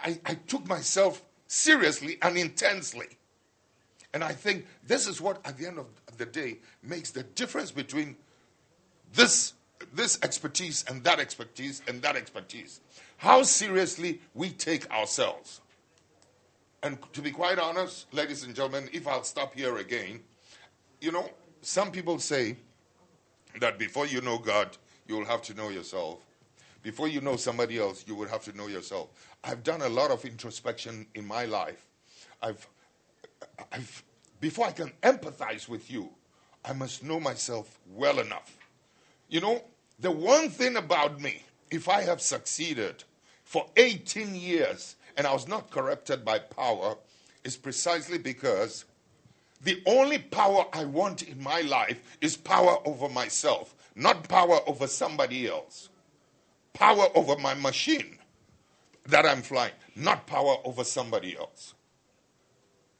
I took myself seriously and intensely. And I think this is what, at the end of the day, makes the difference between this expertise and that expertise and that expertise. How seriously we take ourselves. And to be quite honest, ladies and gentlemen, if I'll stop here again, some people say that before you know God, you will have to know yourself. Before you know somebody else, you will have to know yourself. I've done a lot of introspection in my life. Before I can empathize with you, I must know myself well enough. The one thing about me, if I have succeeded for 18 years and I was not corrupted by power, is precisely because the only power I want in my life is power over myself, not power over somebody else. Power over my machine that I'm flying, not power over somebody else.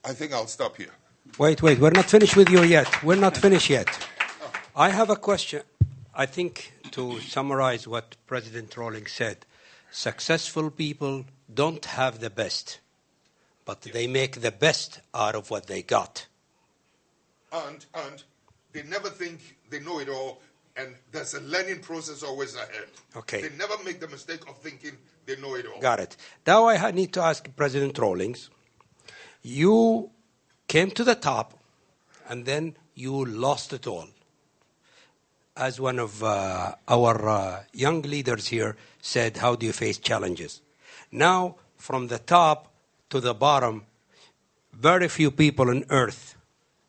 I think I'll stop here. Wait, we're not finished with you yet. We're not finished yet. I have a question. I think to summarize what President Rawlings said, successful people don't have the best, but they make the best out of what they got. And they never think they know it all, and there's a learning process always ahead. Okay. They never make the mistake of thinking they know it all. Got it. Now I need to ask President Rawlings, you came to the top, and then you lost it all. As one of our young leaders here said, how do you face challenges? Now, from the top to the bottom, very few people on earth,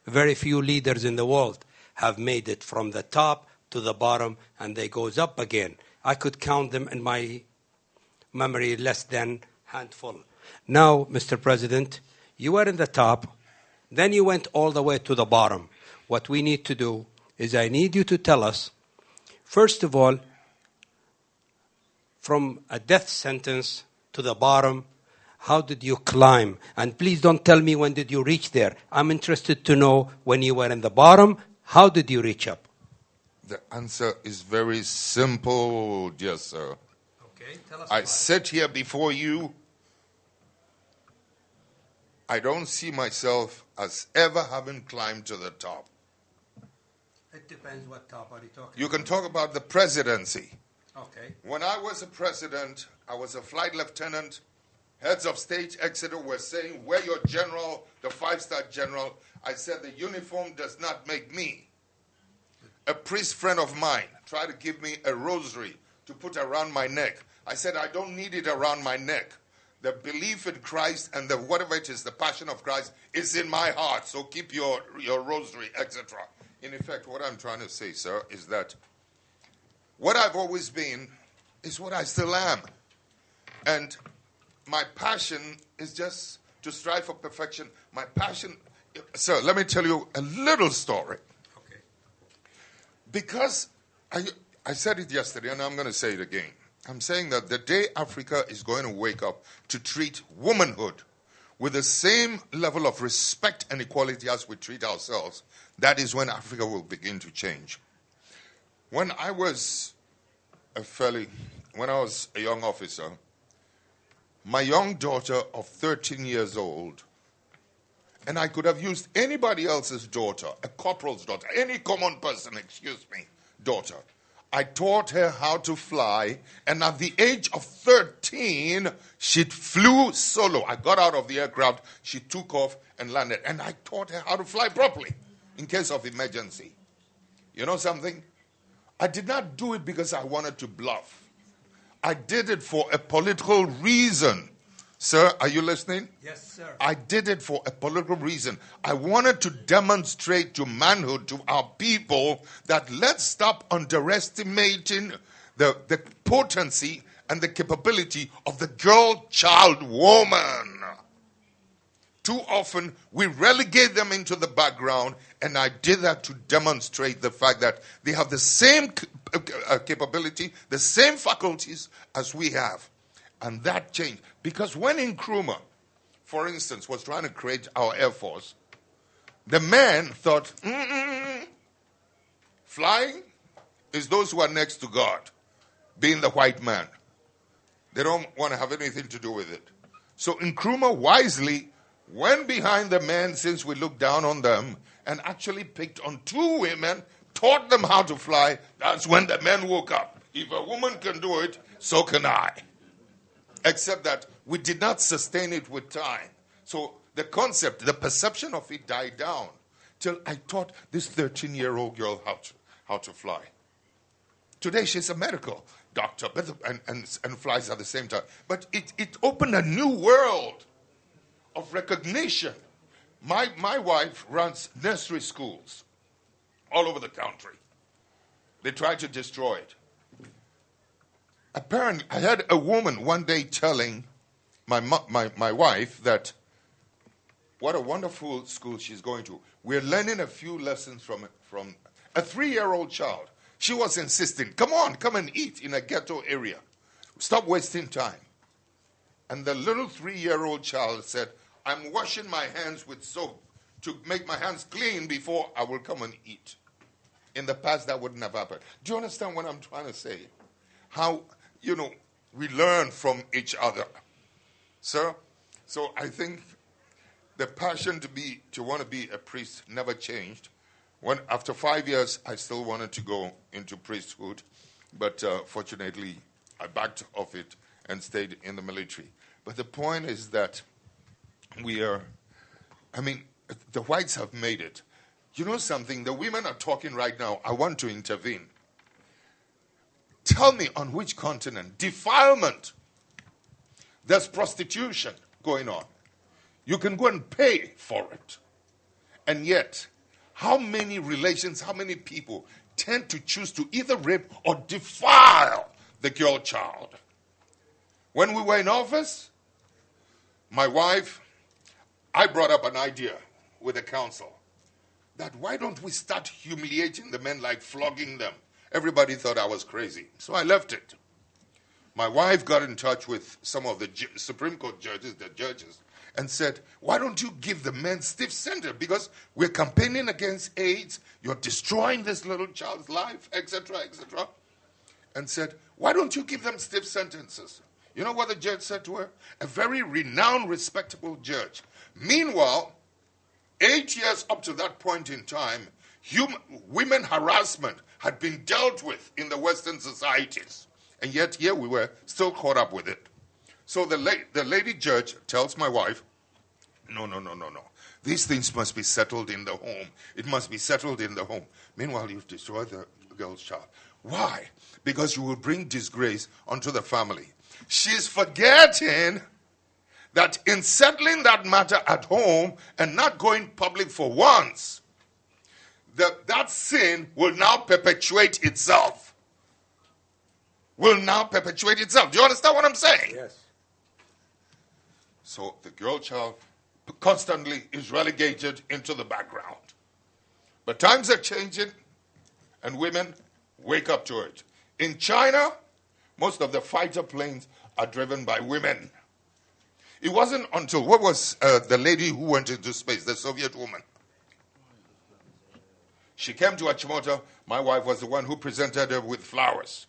very few leaders in the world have made it from the top to the bottom, and they goes up again. I could count them in my memory less than handful. Now, Mr. President, you were in the top, then you went all the way to the bottom. What we need to do is I need you to tell us, first of all, from a death sentence to the bottom, how did you climb? And please don't tell me when did you reach there. I'm interested to know when you were in the bottom, how did you reach up? The answer is very simple, dear sir. Okay, tell us. I sit here before you. I don't see myself as ever having climbed to the top. It depends what top are you talking You can talk about the presidency. Okay. When I was a president, I was a flight lieutenant. Heads of state, Exeter, were saying, we're your general, the five-star general. I said, the uniform does not make me. A priest friend of mine tried to give me a rosary to put around my neck. I said, I don't need it around my neck. The belief in Christ and the whatever it is, the passion of Christ, is in my heart. So keep your rosary, etc. In effect, what I'm trying to say, sir, is that what I've always been is what I still am. And my passion is just to strive for perfection. My passion, sir, let me tell you a little story. Okay. Because I said it yesterday, and I'm going to say it again. I'm saying that the day Africa is going to wake up to treat womanhood with the same level of respect and equality as we treat ourselves, that is when Africa will begin to change. When I was a young officer, my young daughter of 13 years old, and I could have used anybody else's daughter, a corporal's daughter, any common person, daughter. I taught her how to fly, and at the age of 13, she flew solo. I got out of the aircraft, she took off and landed, and I taught her how to fly properly in case of emergency. You know something? I did not do it because I wanted to bluff. I did it for a political reason. Sir, are you listening? Yes, sir. I did it for a political reason. I wanted to demonstrate to manhood, to our people, that let's stop underestimating the potency and the capability of the girl, child, woman. Too often, we relegate them into the background, and I did that to demonstrate the fact that they have the same capability, the same faculties as we have. And that changed. Because when Nkrumah, for instance, was trying to create our Air Force, the man thought, flying is those who are next to God, being the white man. They don't want to have anything to do with it. So Nkrumah wisely went behind the men, since we looked down on them, and actually picked on 2 women, taught them how to fly. That's when the men woke up. If a woman can do it, so can I. Except that we did not sustain it with time. So the concept, the perception of it died down till I taught this 13-year-old girl how to fly. Today she's a medical doctor and flies at the same time. But it opened a new world of recognition. My wife runs nursery schools all over the country. They try to destroy it. Apparently, I had a woman one day telling my wife that what a wonderful school she's going to. We're learning a few lessons from a 3-year-old child. She was insisting, come on, come and eat in a ghetto area. Stop wasting time. And the little 3-year-old child said, I'm washing my hands with soap to make my hands clean before I will come and eat. In the past, that wouldn't have happened. Do you understand what I'm trying to say? How, we learn from each other. Sir, so I think the passion to want to be a priest never changed. After 5 years, I still wanted to go into priesthood, but fortunately, I backed off it and stayed in the military. But the point is that the whites have made it. You know something? The women are talking right now. I want to intervene. Tell me on which continent? Defilement. There's prostitution going on. You can go and pay for it. And yet, how many relations, how many people tend to choose to either rape or defile the girl child? When we were in office, my wife, I brought up an idea with the council that why don't we start humiliating the men, like flogging them? Everybody thought I was crazy, so I left it. My wife got in touch with some of the Supreme Court judges, and said, why don't you give the men stiff sentence? Because we're campaigning against AIDS, you're destroying this little child's life, etc., etc. And said, why don't you give them stiff sentences? You know what the judge said to her? A very renowned, respectable judge. Meanwhile, 8 years up to that point in time, women harassment had been dealt with in the Western societies. And yet here we were, still caught up with it. So the lady judge tells my wife, no. These things must be settled in the home. It must be settled in the home. Meanwhile, you've destroyed the girl's child. Why? Because you will bring disgrace onto the family. She's forgetting that in settling that matter at home and not going public for once, that sin will now perpetuate itself. Do you understand what I'm saying? Yes. So the girl child constantly is relegated into the background. But times are changing, and women wake up to it. In China, most of the fighter planes are driven by women. It wasn't until, what was the lady who went into space, the Soviet woman? She came to Achimota. My wife was the one who presented her with flowers.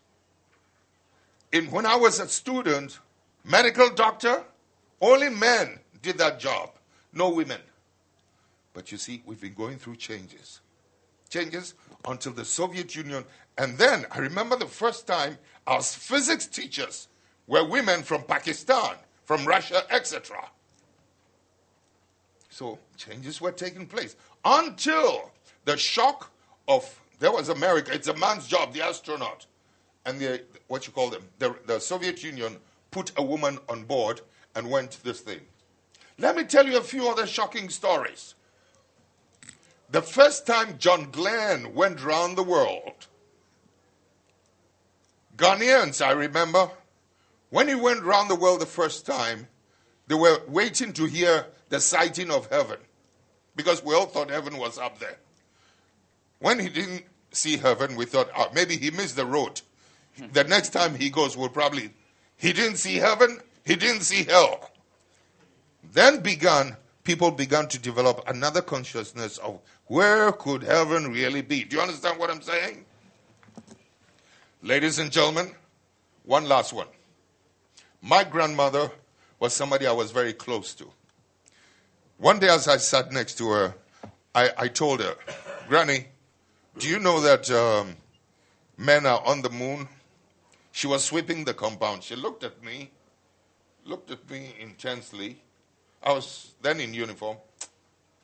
When I was a student, medical doctor, only men did that job, no women. But you see, we've been going through changes until the Soviet Union. And then I remember the first time our physics teachers were women from Pakistan, from Russia, etc. So changes were taking place until the shock of, there was America, it's a man's job, the astronaut. And the Soviet Union put a woman on board and went this thing. Let me tell you a few other shocking stories. The first time John Glenn went round the world, Ghanaians, I remember, when he went round the world the first time, they were waiting to hear the sighting of heaven, because we all thought heaven was up there. When he didn't see heaven, we thought, maybe he missed the road. The next time he goes, he didn't see heaven, he didn't see hell. Then people began to develop another consciousness of where could heaven really be. Do you understand what I'm saying? Ladies and gentlemen, one last one. My grandmother was somebody I was very close to. One day as I sat next to her, I told her, Granny, do you know that men are on the moon? She was sweeping the compound. She looked at me intensely. I was then in uniform.